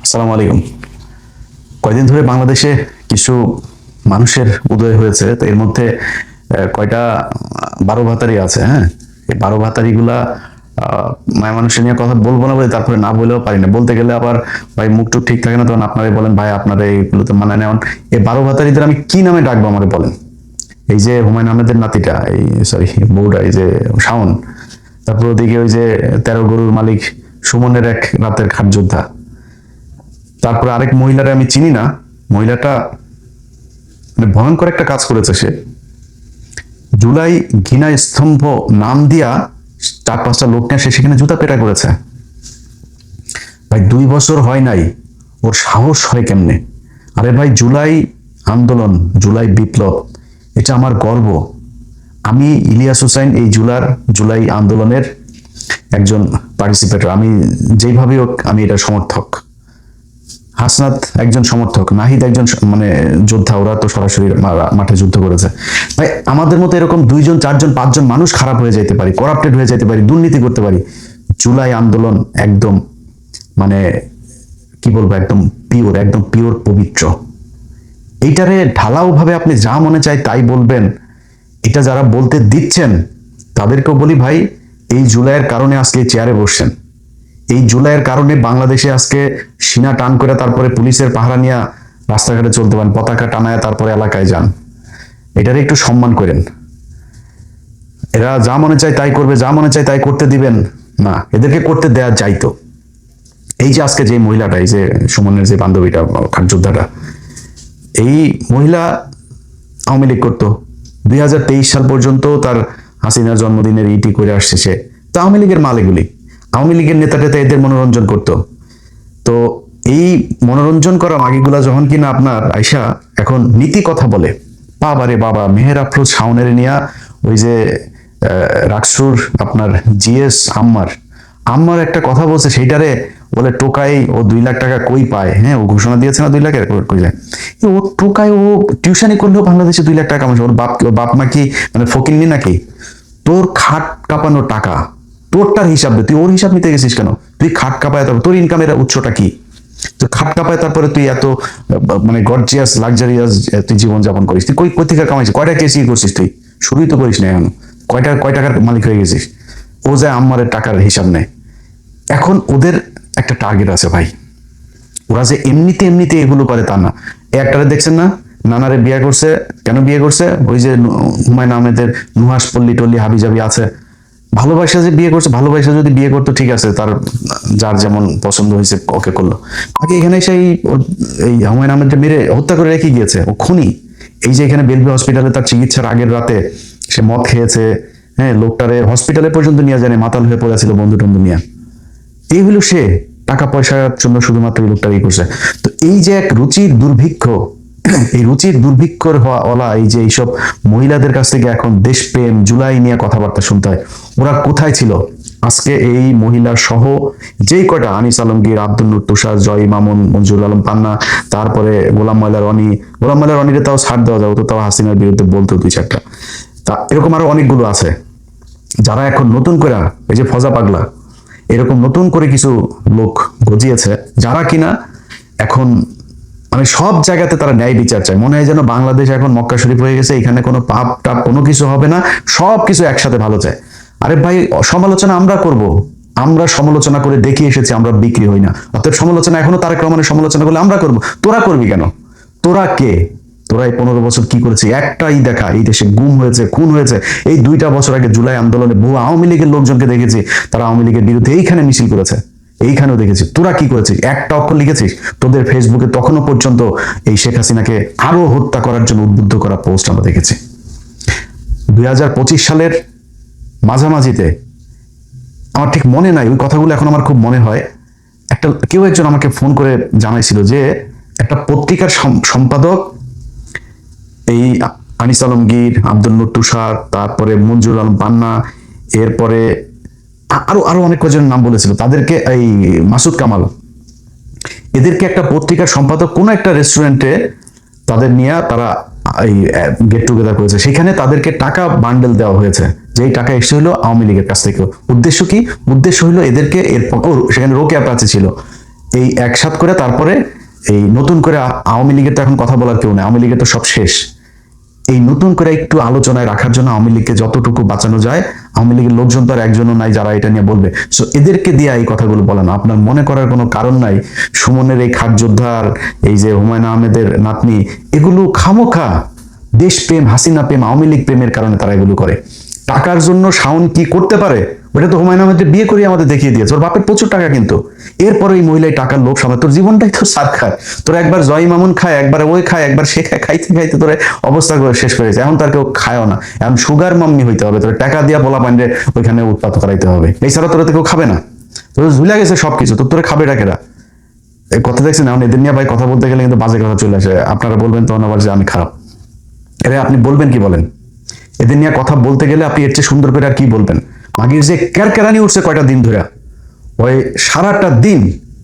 আসসালামু আলাইকুম। কয়দিন ধরে বাংলাদেশে কিছু মানুষের উদয় হয়েছে, তো এর মধ্যে কয়টা বারো ভাতারি আছে। হ্যাঁ, এই বারো ভাতারি গুলা মায়া মানুষের নিয়ে কথা বলবো না বলে তারপরে না বলেও পারি না, বলতে গেলে আবার ভাই মুখ টুক ঠিক থাকে না, তখন আপনারাই বলেন ভাই আপনারা এইগুলোতে মানে নেওয়ান। এই বারো ভাতারিদের আমি কি নামে ডাকবো আমাকে বলেন? এই যে হুমায়ুন আহমেদের নাতিটা, এই সরি বউটা, এই যে শাওন, তারপর ওদিকে ওই যে 13 গরুর মালিক সুমনের এক রাতের খাট যোদ্ধা, তারপরে আরেক মহিলারে আমি চিনি না। মহিলাটা মানে ভয়ঙ্কর একটা কাজ করেছে। সে জুলাই ঘৃণা স্তম্ভ নাম দিয়া 4-5টা লোক নিয়ে সে সেখানে জুতা পেটা করেছে। ভাই 2 বছর হয় নাই, ওর সাহস হয় কেমনে? আরে ভাই, জুলাই আন্দোলন, জুলাই বিপ্লব, এটা আমার গর্ব। আমি ইলিয়াস হোসাইন এই জুলাই আন্দোলনের একজন পার্টিসিপেটর। আমি যেইভাবে হোক আমি এটা সমর্থক। হাসনাত একজন সমর্থক, নাহিদ একজন মানে যোদ্ধা, ওরা তো সরাসরি মাঠে যুদ্ধ করেছে। ভাই আমাদের মতো এরকম 2জন 4জন 5জন মানুষ খারাপ হয়ে যেতে পারি, করাপ্টেড হয়ে যেতে পারি, দুর্নীতি করতে পারি। জুলাই আন্দোলন একদম মানে কি বলবো, একদম পিওর পবিত্র। এইটারে ঢালাও ভাবে আপনি যা মনে চায় তাই বলবেন, এটা যারা বলতে দিচ্ছেন তাদেরকেও বলি ভাই, এই জুলাইয়ের কারণে আজকে চেয়ারে বসছেন। এই জুলাইয়ের কারণে বাংলাদেশে আজকে সিনা টান করে তারপরে পুলিশের পাহারা নিয়ে রাস্তাঘাটে চলতে পারেন, পতাকা টানায় তারপরে এলাকায় যান। এটারে একটু সম্মান করেন। এরা যা মনে চায় তাই করবে, যা মনে চায় তাই করতে দিবেন না, এদেরকে করতে দেয়া যাইতো। এই যে আজকে যে মহিলাটা, এই যে সুমনের যে বান্ধবীটা, খাট যোদ্ধাটা, এই মহিলা আওয়ামী লীগ করতো 2023 সাল পর্যন্ত। তার হাসিনার জন্মদিনের ইটি করে আসছে সে, তো আওয়ামী লীগের মাল এগুলি। আওয়ামী লীগের নেতা টেতা এদের মনোরঞ্জন করতো। তো এই মনোরঞ্জন করা মাগিগুলা যখন কিনা আপনার আয়সা এখন নীতি কথা বলে, বাবারে বাবা, মেহের আফরোজ শাওনের নিয়া ওই যে রাকসুর আপনার জিএস আম্মার একটা কথা বলছে, সেইটারে বলে টোকাই ও 2 লাখ টাকা কই পায়। হ্যাঁ, ও ঘোষণা দিয়েছে না 2 লাখের, কই যায় ও টোকাই, ও টিউশনি করলেও বাংলাদেশে 2 লাখ টাকা কামাচ্ছে। ওর বাপ মা কি মানে ফকিন্নি নাকি? তোর খাট কাঁপানোর টাকা, তোরটার হিসাব দে, তুই ওর হিসাব নিতে গেছিস কেন? তুই খাট কাঁপায়, তারপর তোর ইনকামের উৎসটা কি? তুই খাট কাঁপায় তারপরে তুই এত মানে গর্জিয়াস লাক্সারিয়াস তুই জীবন যাপন করিস? তুই কই থেকে কামাইছিস? কয়টা কেসি করছিস? তুই শুরুই তো করিস না এখন। কয় টাকার মালিক হয়ে গেছিস? ও যায় আম্মারের টাকার হিসাব নেয়। এখন ওদের একটা টার্গেট আছে ভাই, ওরা যে এমনিতে এগুলো করে তা না। একটারে দেখছেন না, নানারে বিয়ে করছে। কেন বিয়ে করছে? ওই যে হুমায়ুন আহমেদের নুহাস পল্লী টল্লি হাবি জাবি আছে, ভালোবাসা যে বিয়ে করছে। ভালোবাসা যদি বিয়ে করতো ঠিক আছে, তার যার যেমন পছন্দ হয়েছে ওকে করলো। আগে এখানে সেই এই হুমায়ুন আহমেদকে মেরে হত্যা করে রেখে গিয়েছে, ও খুনি। এই যে এখানে বেলভি হসপিটালে তার চিকিৎসার আগের রাতে সে মদ খেয়েছে। হ্যাঁ, লোকটারে হসপিটালে পর্যন্ত নিয়ে যায়নি, মাতাল হয়ে পড়েছিল বন্ধু টন্ধু নিয়ে। এই হলো সে, টাকা পয়সার জন্য শুধুমাত্র এই লোকটা করছে। তো এই যে এক রুচির দুর্ভিক্ষ, এই রুচির দুর্ভিক্ষর হওয়া এই যে এইসব মহিলাদের কাছ থেকে এখন দেশপ্রেম জুলাই নিয়ে কথাবার্তা শুনতে হয়। ওরা কোথায় ছিল আজকে? এই মহিলা সহ যেই কয়টা, আনিস আলমগীর, আব্দুল নূর তুষার, জয় মামুন, মঞ্জুরুল আলম পান্না, তারপরে গোলাম ময়লা রনিরে তাও ছাড় দেওয়া যাবে, তো তাও হাসিনার বিরুদ্ধে বলতো 2-4টা। তা এরকম আরো অনেকগুলো আছে যারা এখন নতুন করে, এই যে ফজা পাগলা, এরকম নতুন করে কিছু লোক গজিয়েছে, যারা কিনা এখন মানে সব জায়গাতে তারা ন্যায় বিচার চায়। মনে হয় যেন বাংলাদেশ এখন মক্কা শরীফ হয়ে গেছে, এখানে কোনো পাপ টাপ কোনো কিছু হবে না, সব কিছু একসাথে ভালো চায়। আরে ভাই, সমালোচনা আমরা করব, আমরা সমালোচনা করে দেখিয়ে এসেছি আমরা বিক্রি হই না। অর্থাৎ সমালোচনা এখনো তারেক রহমানের সমালোচনা করলে আমরা করব, তোরা করবি কেন? তোরা কে? তোরা এই 15 বছর কি করেছে? একটাই দেখা, এই দেশে গুম হয়েছে, খুন হয়েছে। এই 2টা বছর আগে জুলাই আন্দোলনে বহু আওয়ামী লীগের লোকজনকে দেখেছি, তারা আওয়ামী লীগের বিরুদ্ধে এইখানে মিছিল করেছে, এইখানেও দেখেছি। তোরা কি করেছিস? একটা অক্ষর লিখেছিস? তোদের ফেসবুকে তখনও পর্যন্ত এই শেখ হাসিনাকে আরো হত্যা করার জন্য উদ্বুদ্ধ করা পোস্ট আমরা দেখেছি। 2025 সালের মাঝামাঝিতে, আমার ঠিক মনে নাই ওই কথাগুলো, এখন আমার খুব মনে হয়, কেউ একজন আমাকে ফোন করে জানাইছিল যে একটা পত্রিকার সম্পাদক এই আনিস আলমগীর, আব্দুল নূর তুষার, তারপরে মঞ্জুরুল আলম পান্না, এরপরে আরো অনেক কজনের নাম বলেছিল, তাদেরকে এই মাসুদ কামাল, এদেরকে একটা পত্রিকার সম্পাদক কোন একটা রেস্টুরেন্টে তাদের নিয়ে তারা এই গেট টুগেদার করেছে। সেখানে তাদেরকে টাকা বান্ডেল দেওয়া হয়েছে, যেই টাকা এসে হলো আওয়ামী লীগের কাছ থেকে। উদ্দেশ্য কি? উদ্দেশ্য হলো এদেরকে সেখানে রোকেয়া প্রাচী ছিল, এই একসাথ করে তারপরে এই নতুন করে আওয়ামী লীগের তো এখন কথা বলার কেউ নেই, আওয়ামী লীগের তো সব শেষ। এই নতুন করে একটু আলোচনায় রাখার জন্য আওয়ামী লীগকে যতটুকু বাঁচানো যায়, আওয়ামী লীগের লোকজন তো আর একজনও নাই যারা এটা নিয়ে বলবে, সো এদেরকে দিয়ে এই কথাগুলো বলেন। আপনার মনে করার কোনো কারণ নাই সুমনের এই খাট যোদ্ধার, এই যে হুমায়ুন আহমেদের নাতনি, এগুলো খামোখা দেশপ্রেম, হাসিনা প্রেম, আওয়ামী লীগ প্রেমের কারণে তারা এগুলো করে। টাকার জন্য শাওন কি করতে পারে ওটা তো হুমায়ুন আহমেদের বিয়ে করে আমাদের দেখিয়ে দিয়েছে। ওর বাপের প্রচুর টাকা, কিন্তু এরপরে এই মহিলাই টাকার লোভ সামনে। তোর জীবনটাই তো সার খায়, তোর একবার জয় মামুন খায়, একবার ওই খায়, একবার সে খায়, খাইতে খাইতে তোর অবস্থা করে শেষ করেছে। এখন তার কেউ খায়ও না, এখন সুগার মাম্মি হইতে হবে, তোর টাকা দিয়া বলা পান্ডে ওইখানে উৎপাত করাইতে হবে, এছাড়া তোরা তো কেউ খাবে না। তোর ঝুলে গেছে সবকিছু, তোরে খাবে ডাকেরা। এই কথা দেখছেন, এখন এদের নিয়ে ভাই কথা বলতে গেলে কিন্তু বাজে কথা চলে আসে। আপনারা বলবেন তখন আবার যে আমি খারাপ, এরা আপনি বলবেন কি বলেন? এদের নিয়ে কথা বলতে গেলে আপনি এর চেয়ে সুন্দর করে আর কি বলবেন? মাগির যে ক্যারকেরানি উঠছে কয়টা দিন ধরে, ওই সারাটা দিন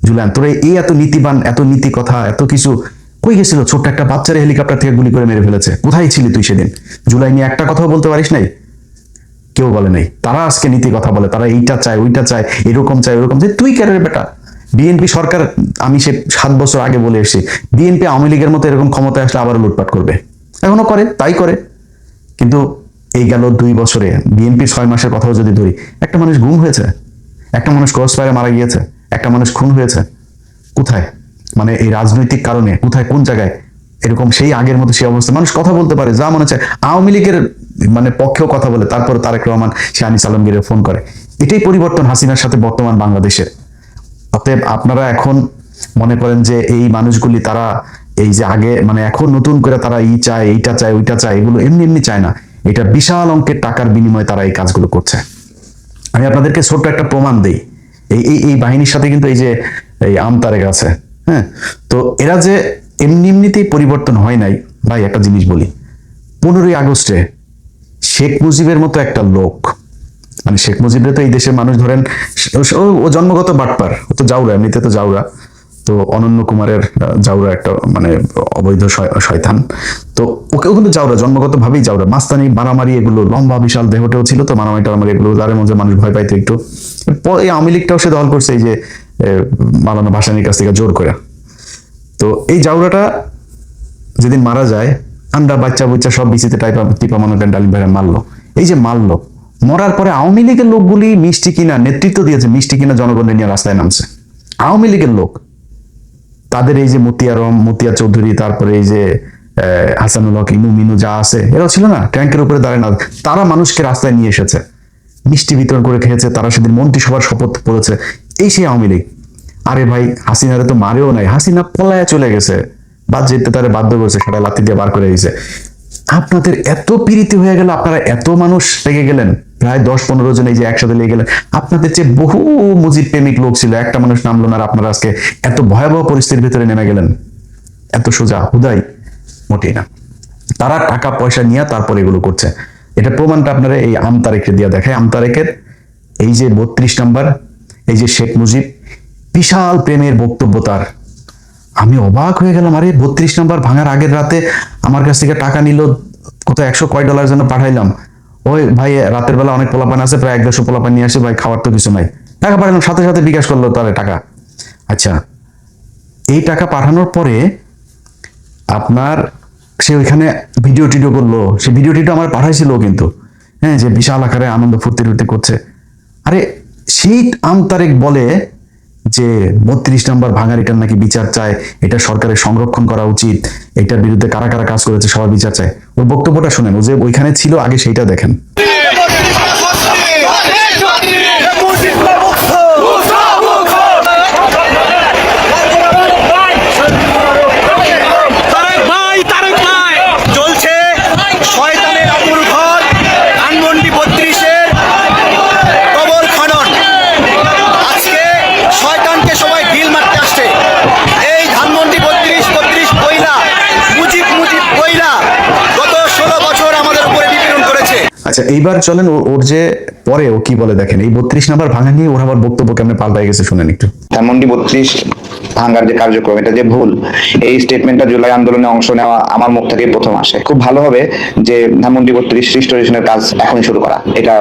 জুলান তোরে এই এত নীতিবান, এত নীতি কথা, এত কিছু কই গেছিল? ছোট্ট একটা বাচ্চারে হেলিকপ্টার থেকে গুলি করে মেরে ফেলেছে, কোথায় ছিলি তুই সেদিন? জুলাই নিয়ে একটা কথাও বলতে পারিস নাই, কেউ বলে নাই। তারা আজকে নীতি কথা বলে, তারা এইটা চায়, ওইটা চায়, এরকম চায়, ওরকম চায়। তুই ক্যারের বেটা, বিএনপি সরকার, আমি সে 7 বছর আগে বলে এসেছি, বিএনপি আওয়ামী লীগের মতো এরকম ক্ষমতায় আসলে আবার লুটপাট করবে, এখনো করে, তাই করে। কিন্তু এই গেল 2 বছরে বিএনপি 6 মাসের কথাও যদি ধরি, একটা মানুষ গুম হয়েছে, একটা মানুষ ক্রস ফায়ারে মারা গিয়েছে, একটা মানুষ খুন হয়েছে, কোথায়? মানে এই রাজনৈতিক কারণে কোথায়, কোন জায়গায় এরকম সেই আগের মতো সেই অবস্থা? মানুষ কথা বলতে পারে যা মনে চায়, আওয়ামী লীগের মানে পক্ষেও কথা বলে, তারপর তারেক রহমান সে আনিস আলমগীরের ফোন করে। এটাই পরিবর্তন হাসিনার সাথে বর্তমান বাংলাদেশের। অতএব আপনারা এখন মনে করেন যে এই মানুষগুলি তারা এই যে আগে মানে এখন নতুন করে তারা চায়, এইটা চায়, ওইটা চায়, এগুলো এমনি এমনি চায় না। এটা বিশাল অঙ্কের টাকার বিনিময়ে তারা এই কাজগুলো করছে। আমি আপনাদেরকে ছোট্ট একটা প্রমাণ দেই। এই এই এই বাহিনীর সাথে কিন্তু এই যে এই আমতারেক আছে, হ্যাঁ, তো এরা যে এমনি এমনিতেই পরিবর্তন হয় নাই ভাই। একটা জিনিস বলি, 15ই আগস্টে শেখ মুজিবের মতো একটা লোক, মানে শেখ মুজিবের তো এই দেশের মানুষ ধরেন ও জন্মগত বাটপার, ও তো জাউরা, এমনিতে তো জাউরা, তো অনন্য কুমারের জাউরা একটা মানে অবৈধ শয়তান, তো ওকেও কিন্তু জাউরা, জন্মগত ভাবেই জাউরা, মাস্তানি, মারামারি, এগুলো লম্বা বিশাল দেহটেও ছিল, তো মারামারি টারামারি এগুলো যার মধ্যে মানুষ ভয় পাইতো একটু। এই আওয়ামী লীগটাও সে দল করছে এই যে মাওলানা ভাসানীর কাছ থেকে জোর করে। তো এই জাউরাটা যেদিন মারা যায়, আমরা বাচ্চা বুচ্চা সব বিচিতে টিপা মনে করেন ডালিম ভাইরা মারলো। এই যে মারলো, মরার পরে আওয়ামী লীগের লোকগুলি মিষ্টি কিনা নেতৃত্ব দিয়েছে, মিষ্টি কিনা জনগণের নিয়ে রাস্তায় নামছে আওয়ামী লীগের লোক। তাদের এই যে মতিয়া চৌধুরী, তারপরে এই যে হাসানুল হক, ইনু মিনু যা আছে, এরাও ছিল না ট্যাঙ্কের উপরে দাঁড়ায় না, তারা মানুষকে রাস্তায় নিয়ে এসেছে, মিষ্টি বিতরণ করে খেয়েছে, তারা সেদিন মন্ত্রিসভার শপথ পড়েছে, এই সেই আওয়ামী লীগ। আরে ভাই, হাসিনারে তো মারেও নাই, হাসিনা পলায় চলে গেছে, বাদ যেতে তারা বাধ্য করেছে, সেটা লাথি দিয়ে বার করে দিয়েছে। আপনাদের এত পীড়িত হয়ে গেল, আপনারা এত মানুষ লেগে গেলেন, প্রায় 10-15 জন এই যে একসাথে লেগে গেলেন। আপনাদের যে বহু মুজিব প্রেমিক লোক ছিল, একটা মানুষ নামলো না, আর আপনারা আজকে এত ভয়াবহ পরিস্থিতির ভিতরে নেমে গেলেন। এত সোজা হুদাই মোটেই না। তারা টাকা পয়সা নিয়ে তারপর এগুলো করছে। এটা প্রমাণটা আপনারা এই আমতারেককে দিয়ে দেখায়। আমতারেকের এই যে 32 নাম্বার, এই যে শেখ মুজিব, বিশাল প্রেমের বক্তব্য তার। আমি অবাক হয়ে গেলাম, আরে 32 নাম্বার ভাঙার আগের রাতে আমার কাছ থেকে টাকা নিল, কত 100 কয় ডলার যেন পাঠাইলাম। ওই ভাই রাতের বেলা অনেক পোলাপান আছে, প্রায় 150 পোলাপান নিয়ে আসে, ভাই খাওয়ার তো কিছু নাই, টাকা পাঠালাম, সাথে সাথে বিকাশ করলো তাহলে টাকা। আচ্ছা, এই টাকা পাঠানোর পরে আপনার সে ওইখানে ভিডিও টিডিও করলো, সে ভিডিও টিডিও আমার পাঠাইছিল কিন্তু, হ্যাঁ, যে বিশাল আকারে আনন্দ ফুর্তি টুর্তি করছে। আরে সেই আমতারেক বলে যে 32 নাম্বার ভাঙার এটার নাকি বিচার চায়, এটা সরকারের সংরক্ষণ করা উচিত, এটার বিরুদ্ধে কারা কারা কাজ করেছে সবার বিচার চায়। ওর বক্তব্যটা শুনেন, ও যে ওইখানে ছিল আগে সেইটা দেখেন। আচ্ছা, এইবার চলেন ওর যে পরে ও কি বলে দেখেন। এই 32 নাম্বার ভাঙা নিয়ে ওর আবার বক্তব্য কেমনে পাল্টায় গেছে শুনেন একটু। ধানমন্ডি 32 ভাঙার যে কার্যক্রম, এটা যে ভুল, এই স্টেটমেন্টটা জুলাই আন্দোলনে অংশ নেওয়া আমার মুখ থেকে প্রথম আসে। খুব ভালো হবে যে ধানমন্ডি 32 রিস্টোরেশনের কাজ এখন শুরু করা, এটা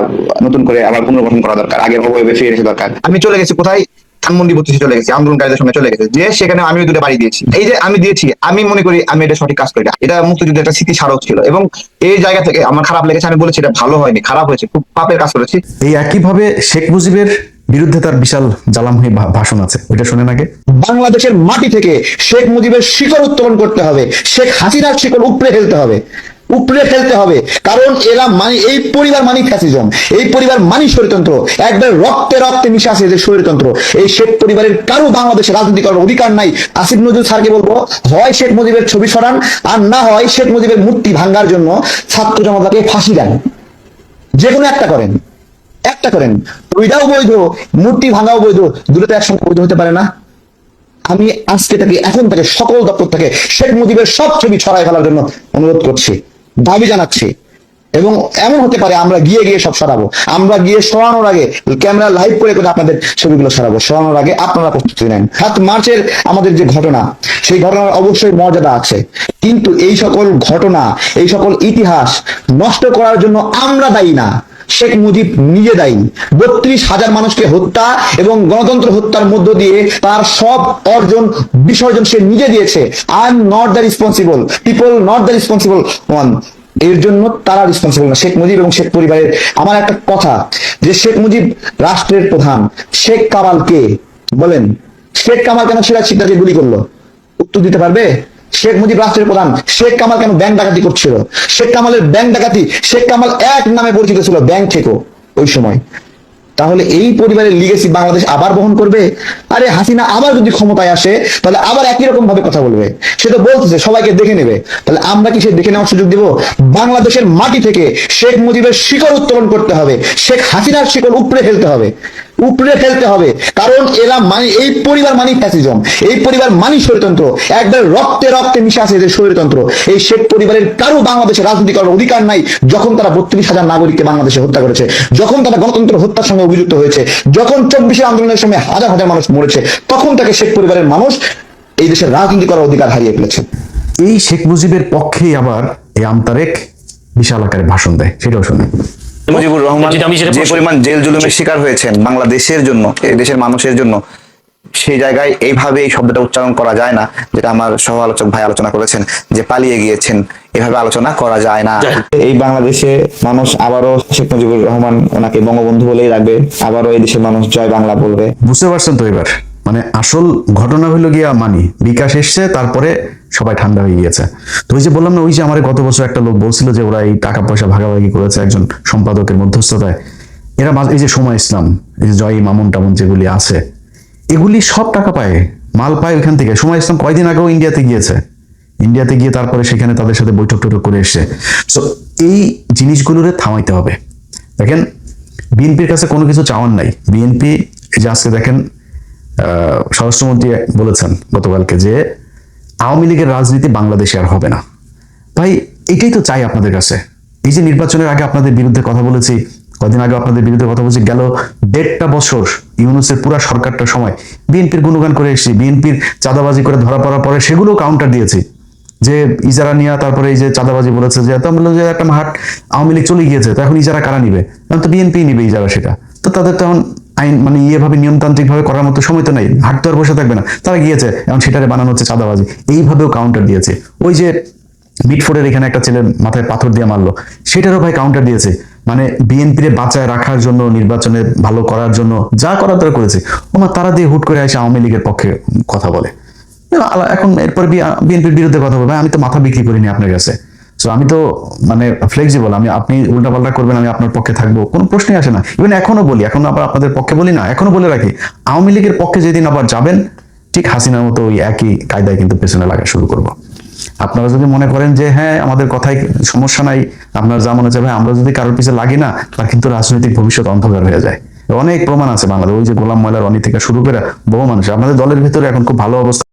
নতুন করে আবার পুনর্গঠন করা দরকার, আগের ওয়েবে ফিরে এসে দরকার। আমি চলে গেছি কোথায়? ধানমন্ডি 32 চলে গেছি, আন্দোলনকারীদের সঙ্গে চলে গেছে, যে সেখানে আমিও দুটো বাড়ি দিয়েছি। এই যে আমি দিয়েছি, আমি মনে করি আমি এটা সঠিক কাজ করি, এটা মুক্তিযুদ্ধের একটা স্মৃতি স্মারক ছিল, এবং এই জায়গা থেকে আমার খারাপ লেগেছে, আমি বলেছি এটা ভালো হয়নি, খারাপ হয়েছে, খুব পাপের কাজ করেছি। এই একইভাবে শেখ মুজিবের বিরুদ্ধে তার বিশাল জ্বালাময়ী ভাষণ আছে, ওইটা শোনেন আগে। বাংলাদেশের মাটি থেকে শেখ মুজিবের শিকড় উত্তোলন করতে হবে, শেখ হাসিনার শিকড় উপড়ে ফেলতে হবে, উপড়ে ফেলতে হবে। কারণ এরা মানে এই পরিবার মানি ফ্যাসিজম, এই পরিবার মানি স্বৈরতন্ত্র, একবার রক্তে রক্তে মিশে আছে যে স্বৈরতন্ত্র। এই শেখ পরিবারের কারো বাংলাদেশে রাজনীতি করার অধিকার নাই। আসিফ নজরুল স্যারকে বলবো, হয় শেখ মুজিবের ছবি সরান, আর না হয় শেখ মুজিবের মূর্তি ভাঙ্গার জন্য ছাত্র জনতাকে ফাঁসি দেন, যে কোনো একটা করেন, একটা করেন। ওইটাও বৈধ, মূর্তি ভাঙাও বৈধ, দুটো তো একসঙ্গে বৈধ হতে পারে না। আমি আজকে থেকে এখন থেকে সকল দপ্তর থেকে শেখ মুজিবের সব ছবি ছড়াই ফেলার জন্য অনুরোধ করছি, দাবি জানাচ্ছি। এবং এমন হতে পারে আমরা গিয়ে গিয়ে সব সরাবো, আমরা গিয়ে সরানোর আগে ক্যামেরা লাইভ করে করে আপনাদের ছবিগুলো সরাবো, সরানোর আগে আপনারা প্রস্তুতি নেন। 7 মার্চের আমাদের যে ঘটনা, সেই ঘটনার অবশ্যই মর্যাদা আছে, কিন্তু এই সকল ঘটনা, এই সকল ইতিহাস নষ্ট করার জন্য আমরা দায়ী না, শেখ মুজিব নিজে দায়ী। 32,000 মানুষকে হত্যা এবং গণতন্ত্র হত্যার মধ্য দিয়ে তার সব অর্জন বিসর্জন সে নিজে দিয়েছে। I am not the responsible, people not the responsible one. এর জন্য তারা রেসপন্সিবল না, শেখ মুজিব এবং শেখ পরিবারের। আমার একটা কথা, যে শেখ মুজিব রাষ্ট্রের প্রধান, শেখ কামাল কে বলেন? শেখ কামাল কেন সিরাজকে গুলি করলো? উত্তর দিতে পারবে? শেখ মুজিব রাষ্ট্রের প্রধান, শেখ কামাল কেন ব্যাংক ডাকাতি করছিল? শেখ কামালের ব্যাংক ডাকাতি, শেখ কামাল এক নামে পরিচিত ছিল, ব্যাংক থেকেও ওই সময়। তাহলে এই পরিবারের লিগেসি বাংলাদেশ আবার বহন করবে? আরে হাসিনা আবার যদি ক্ষমতায় আসে, তাহলে আবার একই রকম ভাবে কথা বলবে। সে তো বলতেছে সবাইকে দেখে নেবে, তাহলে আমরা কি সে দেখে নেওয়ার সুযোগ দিব? বাংলাদেশের মাটি থেকে শেখ মুজিবের শিকড় উত্তোলন করতে হবে, শেখ হাসিনার শিকড় উপড়ে ফেলতে হবে, উপড়ে ফেলতে হবে। কারণ এরা মানে এই পরিবার মানি ফ্যাসিজম, এই পরিবার মানি স্বৈরতন্ত্র, একবার রক্তে রক্তে মিশে আছে যে স্বৈরতন্ত্র। এই শেখ পরিবারের কারো বাংলাদেশে রাজনীতি করার অধিকার নাই। যখন তারা 32,000 নাগরিককে বাংলাদেশে হত্যা করেছে, যখন তারা গণতন্ত্র হত্যার সঙ্গে অভিযুক্ত হয়েছে, যখন 24 আন্দোলনের সময় হাজার হাজার মানুষ মরেছে, তখন তাকে শেখ পরিবারের মানুষ এই দেশের রাজনীতি করার অধিকার হারিয়ে ফেলেছে। এই শেখ মুজিবের পক্ষেই আবার এই আমতারেক বিশাল আকারে ভাষণ দেয়, সেটাও শুনে। মুজিবুর রহমান যে পরিমাণ জেল জুলুমের শিকার হয়েছেন বাংলাদেশের জন্য, এই দেশের মানুষের জন্য, সেই জায়গায় এইভাবে এই শব্দটা উচ্চারণ করা যায় না, যেটা আমার সহ আলোচক ভাই আলোচনা করেছেন, যে পালিয়ে গিয়েছেন, এভাবে আলোচনা করা যায় না। এই বাংলাদেশে মানুষ আবারও শেখ মুজিবুর রহমান ওনাকে বঙ্গবন্ধু বলেই রাখবে, আবারও এই দেশের মানুষ জয় বাংলা বলবে। বুঝতে পারছেন তো? এবার মানে আসল ঘটনা হইলো গিয়া মানি বিকাশ এসছে, তারপরে সবাই ঠান্ডা হয়ে গিয়েছে। তো ওই যে বললাম না, ওই যে আমার গত বছর একটা লোক বলছিল যে ওরা এই টাকা পয়সা ভাগাভাগি করেছে একজন সম্পাদকের মধ্যস্থতায়। এরা এই যে সময় ইসলাম, এই যে জয় মামুন টামুন যেগুলি আছে, এগুলি সব টাকা পায়, মাল পায় ওইখান থেকে। সময় ইসলাম কয়দিন আগেও ইন্ডিয়াতে গিয়েছে, ইন্ডিয়াতে গিয়ে তারপরে সেখানে তাদের সাথে বৈঠক টৈঠক করে এসছে। সো এই জিনিসগুলোরে থামাইতে হবে। দেখেন, বিএনপির কাছে কোনো কিছু চাওয়ার নাই। বিএনপি যে আজকে দেখেন স্বরাষ্ট্রমন্ত্রী বলেছেন গতকালকে যে আওয়ামী লীগের রাজনীতি বাংলাদেশে আর হবে না। ভাই এটাই তো চাই আপনাদের কাছে। এই যে নির্বাচনের আগে আপনাদের বিরুদ্ধে কথা বলেছি, কদিন আগে আপনাদের বিরুদ্ধে কথা বলছি, গেল 1.5 বছর ইউনূসের পুরা সরকারটার সময় বিএনপির গুণগান করে এসেছি, বিএনপির চাঁদাবাজি করে ধরা পড়ার পরে সেগুলো কাউন্টার দিয়েছি, যে ইজারা নিয়ে তারপরে এই যে চাঁদাবাজি বলেছে, যে তো বললো যে একটা হাট আওয়ামী লীগ চলে গিয়েছে, তো এখন ইজারা কারা নিবে? এখন তো বিএনপি নিবে ইজারা, সেটা তো তাদের তো এখন আইন মানে ইয়েভাবে নিয়মতান্ত্রিক ভাবে করার মতো সময় তো নেই, হাট তো আর বসে থাকবে না, তারা গিয়েছে, এখন সেটারে বানানো হচ্ছে চাঁদাবাজি। এইভাবেও কাউন্টার দিয়েছে। ওই যে মিটফোর্ডের এখানে একটা ছেলের মাথায় পাথর দিয়ে মারলো, সেটারও ভাই কাউন্টার দিয়েছে। মানে বিএনপিরে বাঁচায় রাখার জন্য, নির্বাচনে ভালো করার জন্য যা করার তারা করেছে, ওমা তারা দিয়ে হুট করে এসে আওয়ামী লীগের পক্ষে কথা বলে। এখন এরপর বিএনপির বিরুদ্ধে কথা বলবে। আমি তো মাথা বিক্রি করিনি আপনার কাছে, সো আমি তো মানে ফ্লেক্সিবল। আপনি উল্টাপাল্টা করবেন, আমি আপনার পক্ষে থাকবো, কোনো প্রশ্নই আসে না। ইভেন এখনো বলি, এখন আবার আপনাদের পক্ষে বলি না, এখনো বলে রাখি, আওয়ামী লীগের পক্ষে যেদিন আবার যাবেন, ঠিক হাসিনার মতো ওই একই কায়দায় কিন্তু পেছনে লাগা শুরু করবো। আপনারা যদি মনে করেন যে হ্যাঁ আমাদের কথায় সমস্যা নাই, আপনার যা মনে চাবে, আমরা যদি কারোর পিছনে লাগি না, তার কিন্তু রাজনৈতিক ভবিষ্যৎ অন্ধকার হয়ে যায়। অনেক প্রমাণ আছে বাংলাদেশ, ওই যে গোলাম ময়লা রনি থেকে শুরু করে বহু মানুষ। আপনাদের দলের ভিতরে এখন খুব ভালো অবস্থা।